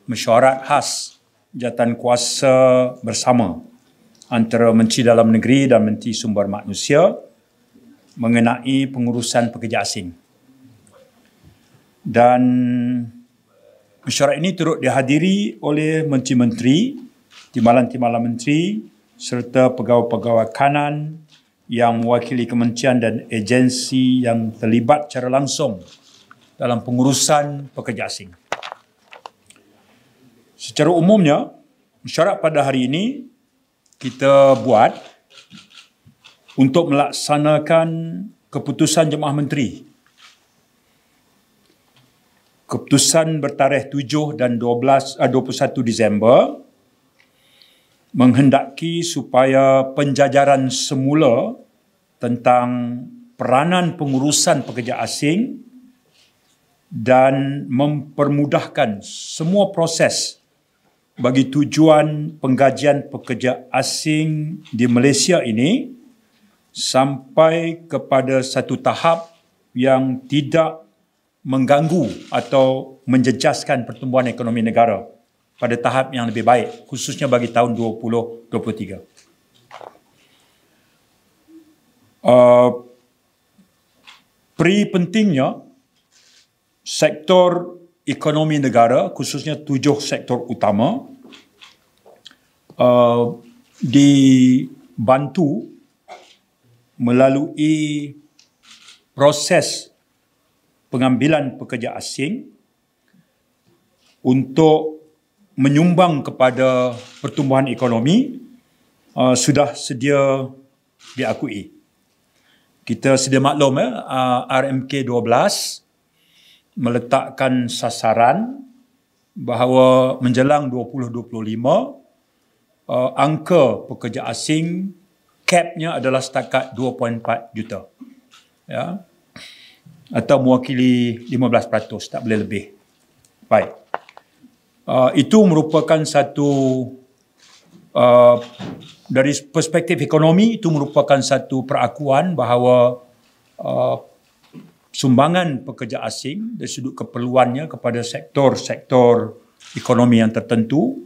mesyuarat khas jawatankuasa bersama antara Menteri Dalam Negeri dan Menteri Sumber Manusia mengenai pengurusan pekerja asing. Dan mesyuarat ini turut dihadiri oleh menteri-menteri, timbalan-timbalan menteri serta pegawai-pegawai kanan yang mewakili kementerian dan agensi yang terlibat secara langsung dalam pengurusan pekerja asing. Secara umumnya, mesyuarat pada hari ini kita buat untuk melaksanakan keputusan Jemaah Menteri. Keputusan bertarikh 7 dan 21 Disember menghendaki supaya penjajaran semula tentang peranan pengurusan pekerja asing dan mempermudahkan semua proses bagi tujuan penggajian pekerja asing di Malaysia ini sampai kepada satu tahap yang tidak mengganggu atau menjejaskan pertumbuhan ekonomi negara pada tahap yang lebih baik, khususnya bagi tahun 2023. Peri pentingnya sektor ekonomi negara, khususnya 7 sektor utama, dibantu melalui proses pengambilan pekerja asing untuk menyumbang kepada pertumbuhan ekonomi sudah sedia diakui. Kita sedia maklum RMK 12 meletakkan sasaran bahawa menjelang 2025 angka pekerja asing capnya adalah setakat 2.4 juta. Ya. Atau mewakili 15%, tak boleh lebih. Baik. Itu merupakan satu, dari perspektif ekonomi, itu merupakan satu perakuan bahawa sumbangan pekerja asing dari sudut keperluannya kepada sektor-sektor ekonomi yang tertentu,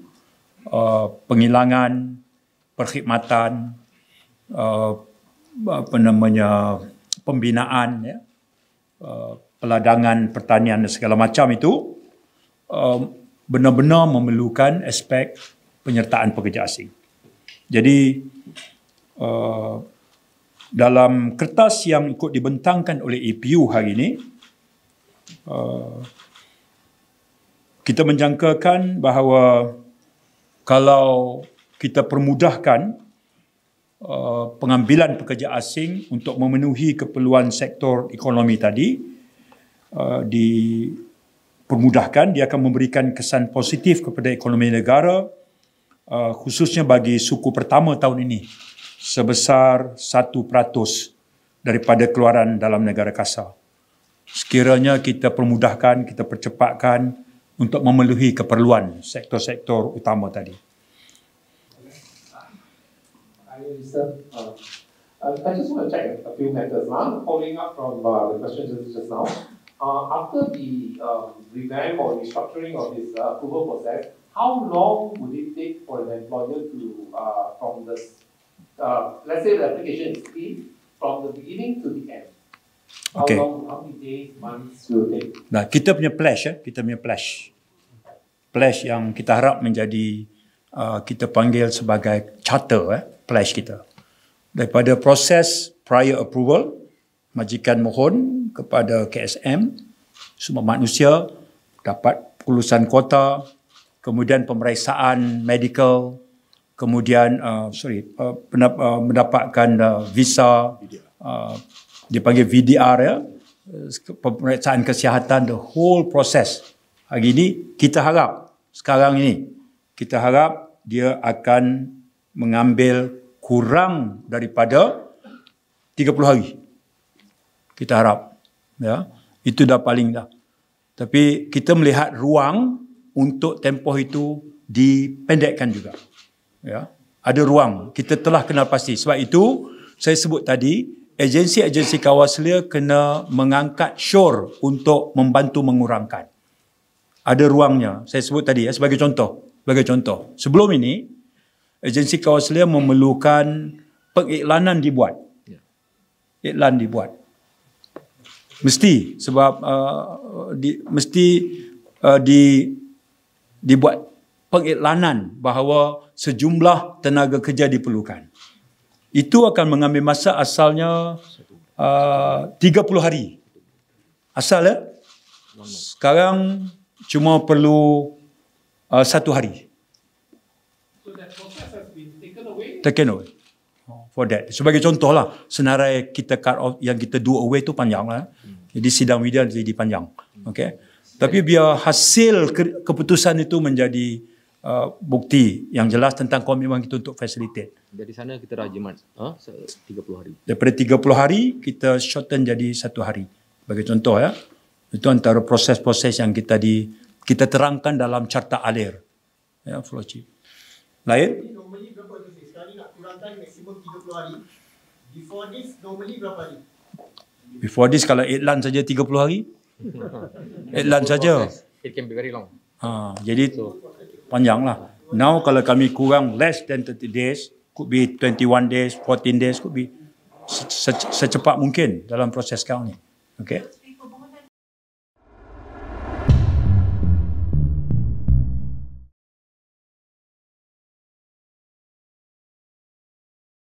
penghilangan, perkhidmatan, pembinaan, ya, peladangan, pertanian dan segala macam itu benar-benar memerlukan aspek penyertaan pekerja asing. Jadi dalam kertas yang ikut dibentangkan oleh APU hari ini, kita menjangkakan bahawa kalau kita permudahkan pengambilan pekerja asing untuk memenuhi keperluan sektor ekonomi tadi, dipermudahkan, dia akan memberikan kesan positif kepada ekonomi negara, khususnya bagi suku pertama tahun ini, sebesar 1% daripada keluaran dalam negara kasar. Sekiranya kita permudahkan, kita percepatkan untuk memenuhi keperluan sektor-sektor utama tadi. I just want to check a few matters. Following up from the questions just now, after the revamp or restructuring of this approval process, how long would it take for an employer to, from this, let's say the application is clean, from the beginning to the end? How long, how many days, months will it take? Nah, kita punya flash, flash yang kita harap menjadi, kita panggil sebagai charter, flash kita. Daripada proses prior approval, majikan mohon kepada KSM, Sumber Manusia, dapat kelulusan kuota, kemudian pemeriksaan medical, kemudian mendapatkan visa, dipanggil VDR, ya, pemeriksaan kesihatan, the whole process. Hari ini kita harap, sekarang ini, kita harap dia akan mengambil kurang daripada 30 hari. Kita harap, ya, itu dah paling dah. Tapi kita melihat ruang untuk tempoh itu dipendekkan juga. Ya, ada ruang. Kita telah kenal pasti. Sebab itu saya sebut tadi, agensi-agensi kawal selia kena mengangkat syur untuk membantu mengurangkan. ada ruangnya. Saya sebut tadi sebagai contoh. Sebelum ini, agensi kawal selia memerlukan pengiklanan dibuat. Iklan dibuat. Mesti sebab dibuat pengiklanan bahawa sejumlah tenaga kerja diperlukan. Itu akan mengambil masa asalnya 30 hari. Asal sekarang cuma perlu 1 hari. So that process has been taken away. Taken away. For that. Sebagai contoh lah, senarai kita cut off, yang kita do away tu panjang lah. Jadi sidang media jadi panjang. Okay. Tapi biar hasil keputusan itu menjadi bukti yang jelas tentang komitmen kita untuk facilitate. Dari sana kita dah jimat 30 hari. Daripada 30 hari, kita shorten jadi 1 hari. Sebagai contoh ya. Itu antara proses-proses yang kita terangkan dalam carta alir. Ya, flow chart. Lain? Normally berapa tu? Sekarang ni nak kurangkan maksimum 30 hari. Before this, normally berapa hari? Before this, kalau iklan saja 30 hari. Iklan saja. It can be very long. Jadi panjang lah. Now kalau kami kurang less than 30 days, could be 21 days, 14 days, could be secepat mungkin dalam proses sekarang ni. Okay.